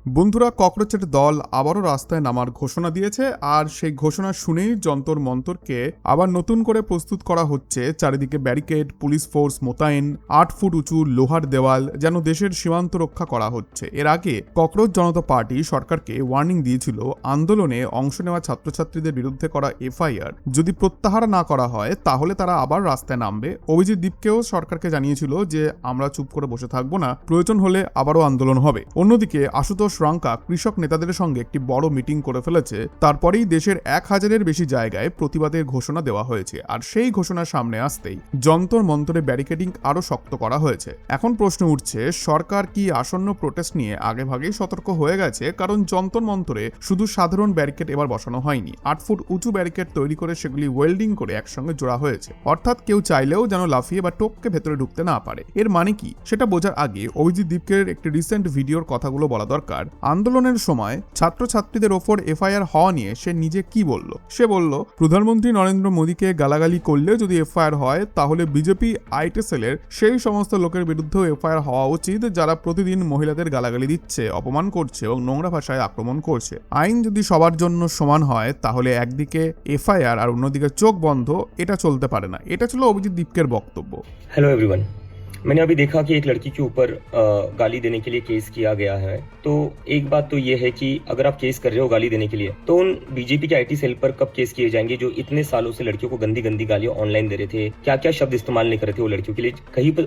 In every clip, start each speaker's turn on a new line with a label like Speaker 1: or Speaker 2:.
Speaker 1: বন্ধুরা, ককরোচের দল আবারও রাস্তায় নামার ঘোষণা দিয়েছে। আর সেই ঘোষণা শুনেই যন্তর মন্তরকে আবার নতুন করে প্রস্তুত করা হচ্ছে। চারিদিকে ব্যারিকেড, পুলিশ ফোর্স মোতায়েন, 8 ফুট উঁচু লোহার দেওয়াল, যেন দেশের সীমান্ত রক্ষা করা হচ্ছে। এর আগে ককরোচ জনতা পার্টি সরকারকে ওয়ার্নিং দিয়েছিল, আন্দোলনে অংশ নেওয়া ছাত্রছাত্রীদের বিরুদ্ধে করা এফআইআর যদি প্রত্যাহার না করা হয় তাহলে তারা আবার রাস্তায় নামবে। অভিজিৎ দীপকেও সরকারকে জানিয়েছিল যে আমরা চুপ করে বসে থাকবো না, প্রয়োজন হলে আবারও আন্দোলন হবে। অন্যদিকে আশুতোষ রাঙ্কা কৃষক নেতাদের সঙ্গে একটি বড় মিটিং করে ফেলেছে। তারপরেই দেশের 1000-এর বেশি জায়গায় প্রতিবাদের ঘোষণা দেওয়া হয়েছে। আর সেই ঘোষণার সামনে আসতেই যন্তর মন্তরে ব্যারিকেডিং আরো শক্ত করা হয়েছে। এখন প্রশ্ন উঠছে, সরকার কি আসন্ন প্রোটেস্ট নিয়ে আগেভাগেই সতর্ক হয়ে গেছে? কারণ যন্তর মন্তরে শুধু সাধারণ ব্যারিকেড এবার বসানো হয়নি, 8 ফুট উঁচু ব্যারিকেড তৈরি করে সেগুলি ওয়েল্ডিং করে একসঙ্গে জোড়া হয়েছে। অর্থাৎ কেউ চাইলেও যেন লাফিয়ে বা টপকে ভেতরে ঢুকতে না পারে। এর মানে কি সেটা বোঝার আগে অভিজিৎ দীপকের একটি রিসেন্ট ভিডিওর কথাগুলো বলা দরকার। আন্দোলনের সময় ছাত্রছাত্রীদের ওপর এফআইআর হওয়া নিয়ে সে নিজে কি বলল। সে বলল, প্রধানমন্ত্রী নরেন্দ্র মোদীকে গালাগালি করলে যদি এফআইআর হয় তাহলে বিজেপি আইটি সেলের সেই সমস্ত লোকের বিরুদ্ধেও এফআইআর হওয়া উচিত যারা প্রতিদিন মহিলাদের গালাগালি দিচ্ছে, অপমান করছে এবং নোংরা ভাষায় আক্রমণ করছে। আইন যদি সবার জন্য সমান হয় তাহলে একদিকে এফআইআর আর অন্যদিকে চোখ বন্ধ, এটা চলতে পারে না। এটা ছিল অভিজিৎ দীপকের বক্তব্য।
Speaker 2: Hello everyone. मैंने अभी देखा कि एक लड़की के ऊपर गाली देने के लिए केस किया गया है। तो एक बात तो ये है कि अगर आप केस कर रहे हो गाली देने के लिए तो उन बीजेपी के आईटी सेल पर कब केस किए जाएंगे जो इतने सालों से लड़कियों को गंदी गंदी गालियां ऑनलाइन दे रहे थे, क्या क्या शब्द इस्तेमाल नहीं कर रहे थे वो लड़कियों के लिए,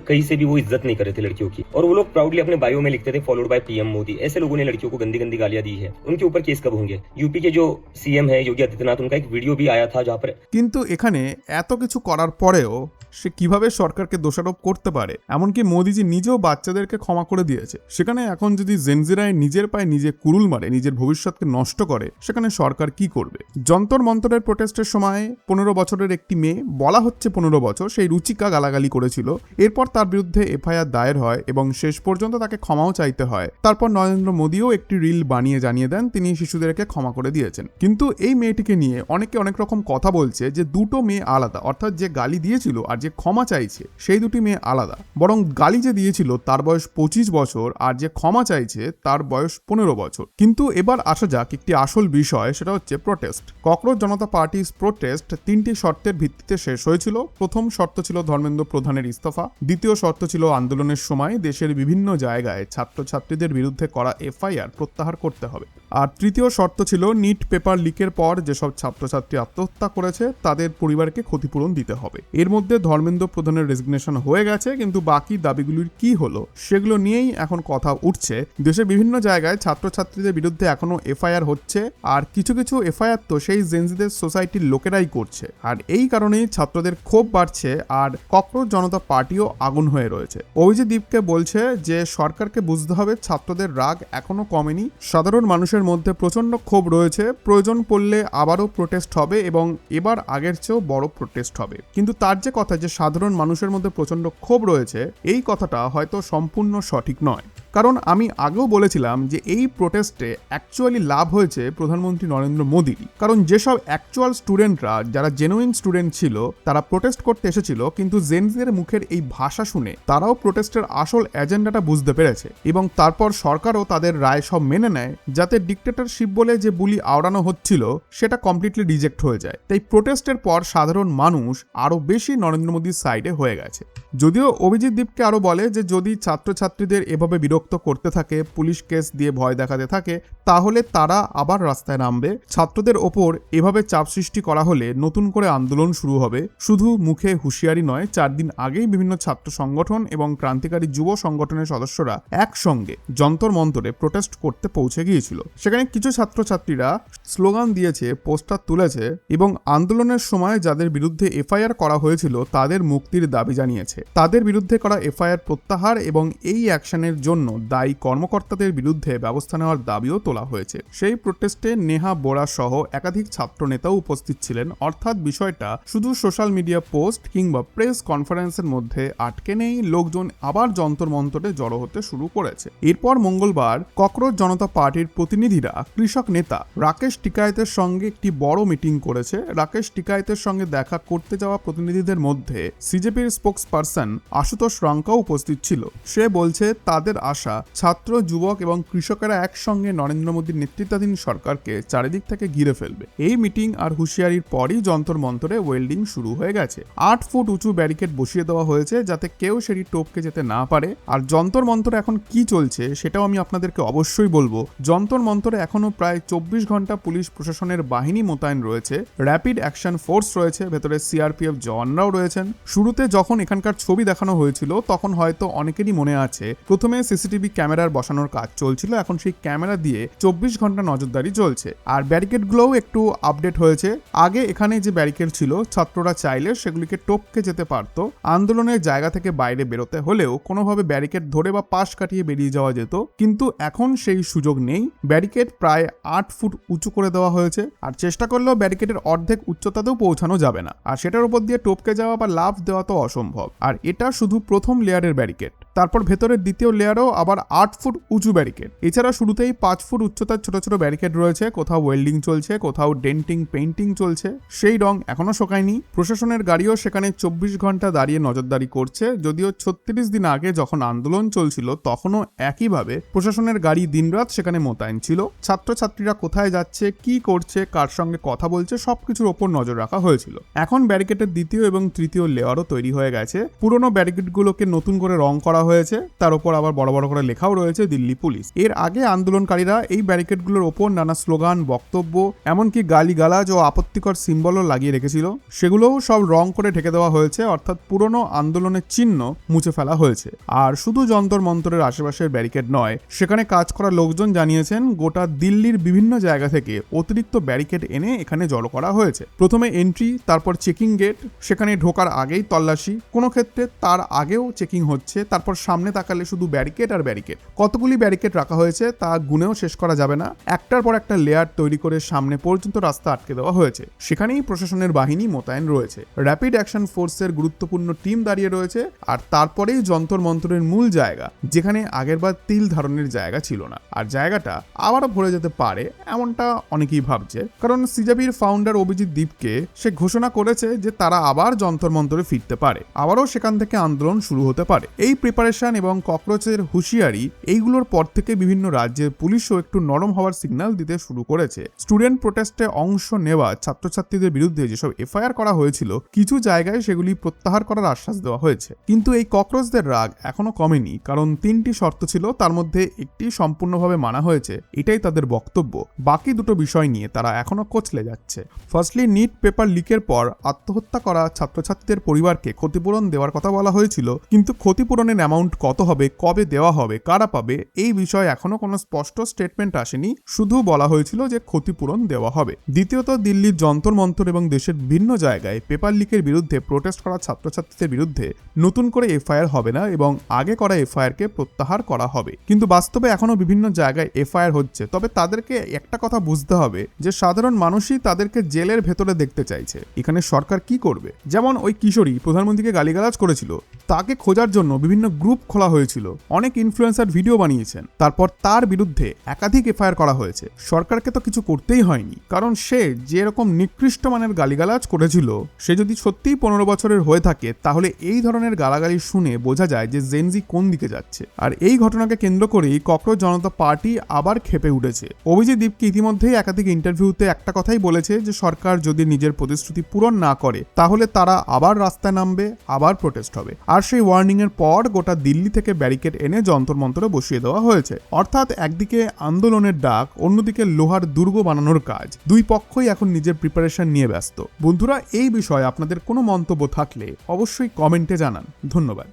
Speaker 2: कहीं से भी वो इज्जत नहीं कर रहे थे लड़कियों की। और वो लोग प्राउडली अपने बायो में लिखते थे फॉलोड बाय पीएम मोदी। ऐसे लोगों ने लड़कियों को गंदी गंदी गालियां दी है, उनके ऊपर केस कब होंगे? यूपी के जो सीएम है योगी आदित्यनाथ, उनका एक वीडियो भी आया था जहाँ पर
Speaker 1: কিন্তু এখানে এত কিছু করার পরেও সে কিভাবে সরকারকে দোষারোপ করতে পারে? এমনকি মোদিজি নিজেও বাচ্চাদেরকে ক্ষমা করে দিয়েছে। সেখানে এখন যদি জেনজিরায় নিজের পায়ে নিজে কুরুল মারে, নিজের ভবিষ্যৎকে নষ্ট করে, সেখানে সরকার কি করবে? যন্তর মন্তরের প্রোটেস্টের সময় 15 বছরের একটি মেয়ে, বলা হচ্ছে 15 বছর, সেই রুচিকা গালাগালি করেছিল। এরপর তার বিরুদ্ধে এফআইআর দায়ের হয় এবং শেষ পর্যন্ত তাকে ক্ষমাও চাইতে হয়। তারপর নরেন্দ্র মোদীও একটি রিল বানিয়ে জানিয়ে দেন তিনি শিশুদেরকে ক্ষমা করে দিয়েছেন। কিন্তু এই মেয়েটিকে নিয়ে অনেকে অনেক রকম কথা বলছে যে দুটো মেয়ে আলাদা, অর্থাৎ যে গালি দিয়েছিল আর যে ক্ষমা চাইছে সেই দুটি মেয়ে আলাদা। বরং গালি যে দিয়েছিল তার বয়স 25 বছর আর যে ক্ষমা চাইছে তার বয়স 15 বছর। কিন্তু এবার আসা যাক একটি আসল বিষয়, সেটা হচ্ছে প্রোটেস্ট। ককরোচ জনতা পার্টির প্রোটেস্ট 3টি শর্তের ভিত্তিতে শেষ হয়েছিল। প্রথম শর্ত ছিল ধর্মেন্দ্র প্রধানের ইস্তফা। দ্বিতীয় শর্ত ছিল আন্দোলনের সময় দেশের বিভিন্ন জায়গায় ছাত্রছাত্রীদের বিরুদ্ধে করা এফআইআর প্রত্যাহার করতে হবে। আর তৃতীয় শর্ত ছিল নিট পেপার লিকের পর যেসব ছাত্রছাত্রী আত্মহত্যা করেছে তাদের পরিবারকে ক্ষতিপূরণ দিতে হবে। এর মধ্যে ধর্মেন্দ্র প্রধানের রেজিগনেশন হয়ে গেছে, কিন্তু বাকি দাবিগুলির কি হলো সেগুলো নিয়েই এখন কথা উঠছে। দেশের বিভিন্ন জায়গায় ছাত্রছাত্রীদের বিরুদ্ধে এখনো এফআইআর হচ্ছে, আর কিছু কিছু এফআইআর তো সেই জেনজিদের সোসাইটির লোকেরাই করছে। আর এই কারণেই ছাত্রদের ক্ষোভ বাড়ছে আর ককরোচ জনতা পার্টিও আগুন হয়ে রয়েছে। অভিজিৎ দীপকে বলছে যে সরকারকে বুঝতে হবে ছাত্রদের রাগ এখনো কমেনি, সাধারণ মানুষের মধ্যে প্রচন্ড ক্ষোভ রয়েছে, প্রয়োজন পড়লে আবারও প্রোটেস্ট হবে এবং এবার আগের চেয়েও বড় প্রোটেস্ট হবে। কিন্তু তার যে কথা যে সাধারণ মানুষের মধ্যে প্রচন্ড ক্ষোভ রয়েছে, এই কথাটা হয়তো সম্পূর্ণ সঠিক নয়। কারণ আমি আগেও বলেছিলাম যে এই প্রোটেস্টে অ্যাকচুয়ালি লাভ হয়েছে প্রধানমন্ত্রী নরেন্দ্র মোদীরই। কারণ যেসব অ্যাকচুয়াল স্টুডেন্টরা, যারা জেনুইন স্টুডেন্ট ছিল, তারা প্রোটেস্ট করতে এসেছিল, কিন্তু জেনজিদের মুখের এই ভাষা শুনে তারাও প্রোটেস্টের আসল এজেন্ডাটা বুঝতে পেরেছে এবং তারপর সরকারও তাদের রায় সব মেনে নেয়, যাতে ডিক্টেটরশিপ বলে যে বুলি আওড়ানো হচ্ছিল সেটা কমপ্লিটলি রিজেক্ট হয়ে যায়। তাই প্রোটেস্টের পর সাধারণ মানুষ আরো বেশি নরেন্দ্র মোদীর সাইডে হয়ে গেছে। যদিও অভিজিৎ দীপকে আরো বলে যে যদি ছাত্রছাত্রীদের এভাবে বিরক্ত করতে থাকে, পুলিশ কেস দিয়ে ভয় দেখাতে থাকে, তাহলে তারা আবার রাস্তায় নামবে। ছাত্রদের ওপর এভাবে চাপ সৃষ্টি করা হলে নতুন করে আন্দোলন শুরু হবে। শুধু মুখে হুঁশিয়ারি নয়, 4 দিন আগেই বিভিন্ন ছাত্র সংগঠন এবং ক্রান্তিকারী যুব সংগঠনের সদস্যরা একসঙ্গে যন্তর মন্তরে প্রোটেস্ট করতে পৌঁছে গিয়েছিল। সেখানে কিছু ছাত্রছাত্রীরা স্লোগান দিয়েছে, পোস্টার তুলেছে এবং আন্দোলনের সময় যাদের বিরুদ্ধে এফআইআর করা হয়েছিল তাদের মুক্তির দাবি জানিয়েছে। তাদের বিরুদ্ধে করা এফআইআর প্রত্যাহার এবং এই অ্যাকশনের জন্য দায়ী কর্মকর্তাদের বিরুদ্ধে ব্যবস্থা নেওয়ার দাবিও তোলা হয়েছে। সেই প্রোটেস্টে নেহা বোরা সহ একাধিক ছাত্র নেতাও উপস্থিত ছিলেন। অর্থাৎ বিষয়টা শুধু সোশ্যাল মিডিয়া পোস্ট কিংবা প্রেস কনফারেন্সের মধ্যে আটকে নেই, লোকজন আবার যন্তর মন্তরে জড়ো হতে শুরু করেছে। এরপর মঙ্গলবার ককরোচ জনতা পার্টির প্রতিনিধিরা কৃষক নেতা রাকেশ টিকায়েতের সঙ্গে একটি বড় মিটিং করেছে। রাকেশ টিকায়েতের সঙ্গে দেখা করতে যাওয়া প্রতিনিধিদের মধ্যে সিজেপির স্পোক্সপারসন আশুতোষ রাঙ্কাও উপস্থিত ছিল। সে বলছে তাদের আশা আসা ছাত্র, যুবক এবং কৃষকেরা একসঙ্গে নরেন্দ্র মোদীর নেতৃত্বাধীন সরকারকে চারিদিক থেকে ঘিরে ফেলবে। এই মিটিং আর হুঁশিয়ারির পরই যন্তর মন্তরে ওয়েল্ডিং শুরু হয়ে গেছে। 8 ফুট উঁচু ব্যারিকেড বসিয়ে দেওয়া হয়েছে যাতে কেউ সেটি টপকে যেতে না পারে। আর যন্তর মন্তরে এখন কি চলছে সেটাও আমি আপনাদেরকে অবশ্যই বলবো। যন্তর মন্তরে এখনো প্রায় 24 ঘন্টা পুলিশ প্রশাসনের বাহিনী মোতায়েন রয়েছে, র্যাপিড অ্যাকশন ফোর্স রয়েছে, ভেতরে সিআরপিএফ জওয়ানরাও রয়েছেন। শুরুতে যখন এখানকার ছবি দেখানো হয়েছিল তখন হয়তো অনেকেরই মনে আছে প্রথমে সিসিটিভি ক্যামেরার বসানোর কাজ চলছিল, এখন সেই ক্যামেরা দিয়ে 24 ঘন্টা নজরদারি চলছে। আর ব্যারিকেডগুলোও একটু আপডেট হয়েছে। আগে এখানে যে ব্যারিকেড ছিল ছাত্ররা চাইলে সেগুলিকে টপকে যেতে পারত, আন্দোলনের জায়গা থেকে বাইরে বেরোতে হলেও কোনোভাবে ব্যারিকেড ধরে বা পাশ কাটিয়ে বেরিয়ে যাওয়া যেত, কিন্তু এখন সেই সুযোগ নেই। ব্যারিকেড প্রায় 8 ফুট উঁচু করে দেওয়া হয়েছে, আর চেষ্টা করলেও ব্যারিকেডের অর্ধেক উচ্চতাতেও পৌঁছানো যাবে না, আর সেটার উপর দিয়ে টপকে যাওয়া বা লাফ দেওয়া তো অসম্ভব। আর এটা শুধু প্রথম লেয়ারের ব্যারিকেড, তারপর ভেতরের দ্বিতীয় লেয়ারও আবার 8 ফুট উঁচু ব্যারিকেড। এছাড়া শুরুতেই 5 ফুট উচ্চতার ছোট ছোট ব্যারিকেড রয়েছে, কোথাও ওয়েল্ডিং চলছে, কোথাও ডেন্টিং পেইন্টিং চলছে, সেই রং এখনো শোকায়নি। প্রশাসনের গাড়িও সেখানে 24 ঘন্টা দাঁড়িয়ে নজরদারি করছে, যদিও 36 দিন আগে যখন আন্দোলন চলছিল তখনও একইভাবে প্রশাসনের গাড়ি দিনরাত সেখানে মোতায়েন ছিল। ছাত্রছাত্রীরা কোথায় যাচ্ছে, কি করছে, কার সঙ্গে কথা বলছে সবকিছুর ওপর নজর রাখা হয়েছিল। এখন ব্যারিকেডের দ্বিতীয় এবং তৃতীয় লেয়ারও তৈরি হয়ে গেছে। পুরনো ব্যারিকেডগুলোকে নতুন করে রং করা হয়েছে, তার উপর আবার বড় বড় করে লেখাও রয়েছে দিল্লি পুলিশ। এর আগে আন্দোলনকারীরা এই ব্যারিকেডগুলোর ওপর নানা স্লোগান, বক্তব্য, এমনকি গালিগালাজ ও আপত্তিকর সিম্বলও লাগিয়ে রেখেছিল, সেগুলোও সব রং করে ঢেকে দেওয়া হয়েছে, অর্থাৎ পুরনো আন্দোলনের চিহ্ন মুছে ফেলা হয়েছে। আর শুধু যন্তর মন্তরের আশেপাশের ব্যারিকেড নয়, সেখানে কাজ করা লোকজন জানিয়েছেন গোটা দিল্লির বিভিন্ন জায়গা থেকে অতিরিক্ত ব্যারিকেড এনে এখানে জড়ো করা হয়েছে। প্রথমে এন্ট্রি, তারপর চেকিং গেট, সেখানে ঢোকার আগেই তল্লাশি, কোনো ক্ষেত্রে তার আগেও চেকিং হচ্ছে, তারপর সামনে তাকালে শুধু ব্যারিকেড আর ব্যারিকেড। কতগুলি ব্যারিকেড রাখা হয়েছে তা গুনেও শেষ করা যাবে না। একটার পর একটা লেয়ার তৈরি করে সামনে পর্যন্ত রাস্তা আটকে দেওয়া হয়েছে, সেখানেই প্রশাসনের বাহিনী মোতায়েন রয়েছে। র্যাপিড অ্যাকশন ফোর্সের গুরুত্বপূর্ণ টিম দাঁড়িয়ে রয়েছে। আর তারপরেই যন্তর মন্তরের মূল জায়গা, যেখানে আগেরবার তিল ধারণের জায়গা ছিল না, আর জায়গাটা আবারও ভরে যেতে পারে এমনটা অনেকেই ভাবছে, কারণ সিজেপির ফাউন্ডার অভিজিৎ দীপকে সে ঘোষণা করেছে যে তারা আবার যন্তর মন্তরে ফিরতে পারে, আবারও সেখান থেকে আন্দোলন শুরু হতে পারে। এই প্রিপারেশন এবং ককরোচের হুঁশিয়ারি এইগুলোর পর থেকে বিভিন্ন রাজ্যের পুলিশও একটু নরম হওয়ার সিগন্যাল দিতে শুরু করেছে। স্টুডেন্ট প্রোটেস্টে অংশ নেওয়া ছাত্রছাত্রীদের বিরুদ্ধে যেসব এফআইআর করা হয়েছিল কিছু জায়গায় সেগুলি প্রত্যাহার করার আশ্বাস দেওয়া হয়েছে, কিন্তু এই ককরোচদের রাগ এখনো কমেনি, কারণ 3টি শর্ত ছিল, তার মধ্যে একটি সম্পূর্ণভাবে মানা হয়েছে, এটাই তাদের বক্তব্য। বাকি দুটো বিষয় নিয়ে তারা এখনো কোচলে যাচ্ছে। ফার্স্টলি, নিট পেপার লিকের পর আত্মহত্যা করা ছাত্রছাত্রীদের পরিবারকে ক্ষতিপূরণ দেওয়ার কথা বলা হয়েছিল, কিন্তু ক্ষতিপূরণের অ্যামাউন্ট কত হবে, কবে দেওয়া হবে, কারা পাবে, এই বিষয়ে এখনো কোনো স্পষ্ট স্টেটমেন্ট আসেনি, শুধু বলা হয়েছিল যে ক্ষতিপূরণ দেওয়া হবে। দ্বিতীয়ত, দিল্লির যন্তর মন্তর এবং দেশের বিভিন্ন জায়গায় পেপার লিকের বিরুদ্ধে প্রোটেস্ট করা ছাত্রছাত্রীদের বিরুদ্ধে নতুন করে এফআইআর হবে না এবং আগে করা এফআইআরকে প্রত্যাহার করা হবে। কিন্তু বাস্তবে এখনো বিভিন্ন জায়গায় এফআইআর হচ্ছে, তবে তাদেরকে একটা কথা বুঝতে হবে যে সাধারণ মানুষই তাদেরকে জেলের ভেতরে দেখতে চাইছে। এখানে সরকার কি করবে? যেমন ওই কিশোরী প্রধানমন্ত্রীকে গালিগালাজ করেছিল, তাকে খোঁজার জন্য বিভিন্ন গ্রুপ খোলা হয়েছিল, অনেক ইনফ্লুয়েন্সার ভিডিও বানিয়েছেন, তারপর তার বিরুদ্ধে একাধিক এফআইআর করা হয়েছে। সরকারকে তো কিছু করতেই হয়নি, কারণ সে যেরকম নিকৃষ্ট মানের গালিগালাজ করেছিল, সে যদি সত্যিই 15 বছরের হয়ে থাকে তাহলে এই ধরনের গালাগালি শুনে বোঝা যায় যে জেনজি কোন দিকে যাচ্ছে। আর এই ঘটনাকে কেন্দ্র করেই ককরোচ জনতা পার্টি আবার ক্ষেপে উঠেছে। অভিজিৎ দীপকে ইতিমধ্যেই একাধিক ইন্টারভিউতে একটা কথাই বলেছে যে সরকার যদি নিজের প্রতিশ্রুতি পূরণ না করে তাহলে তারা আবার রাস্তায় নামবে, আবার প্রোটেস্ট হবে। আর সেই ওয়ার্নিং এর পর গোটা দিল্লি থেকে ব্যারিকেড এনে যন্তর মন্তরে বসিয়ে দেওয়া হয়েছে। অর্থাৎ একদিকে আন্দোলনের ডাক, অন্যদিকে লোহার দুর্গ বানানোর কাজ। দুই পক্ষই এখন নিজের প্রিপারেশন নিয়ে ব্যস্ত। বন্ধুরা, এই বিষয়ে আপনাদের কোনো মন্তব্য থাকলে অবশ্যই কমেন্টে জানান। ধন্যবাদ।